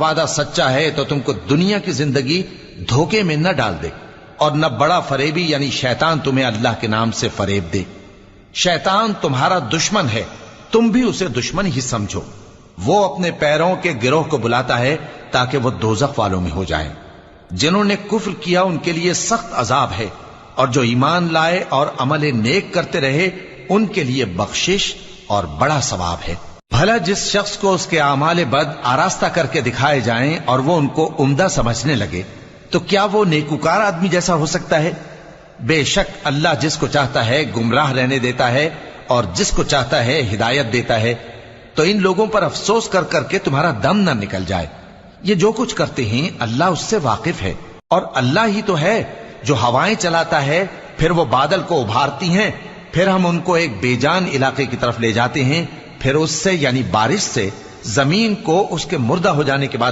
وعدہ سچا ہے تو تم کو دنیا کی زندگی دھوکے میں نہ ڈال دے، اور نہ بڑا فریبی یعنی شیطان تمہیں اللہ کے نام سے فریب دے۔ شیطان تمہارا دشمن ہے، تم بھی اسے دشمن ہی سمجھو۔ وہ اپنے پیروں کے گروہ کو بلاتا ہے تاکہ وہ دوزخ والوں میں ہو جائیں۔ جنہوں نے کفر کیا ان کے لیے سخت عذاب ہے، اور جو ایمان لائے اور عمل نیک کرتے رہے ان کے لیے بخشش اور بڑا ثواب ہے۔ بھلا جس شخص کو اس کے اعمال بد آراستہ کر کے دکھائے جائیں اور وہ ان کو عمدہ سمجھنے لگے تو کیا وہ نیکوکار آدمی جیسا ہو سکتا ہے؟ بے شک اللہ جس کو چاہتا ہے گمراہ رہنے دیتا ہے اور جس کو چاہتا ہے ہدایت دیتا ہے۔ تو ان لوگوں پر افسوس کر کر کے تمہارا دم نہ نکل جائے، یہ جو کچھ کرتے ہیں اللہ اس سے واقف ہے، اور اللہ ہی تو ہے جو ہوائیں چلاتا ہے، پھر وہ بادل کو ابھارتی ہیں، پھر ہم ان کو ایک بے جان علاقے کی طرف لے جاتے ہیں، پھر اس سے یعنی بارش سے زمین کو اس کے مردہ ہو جانے کے بعد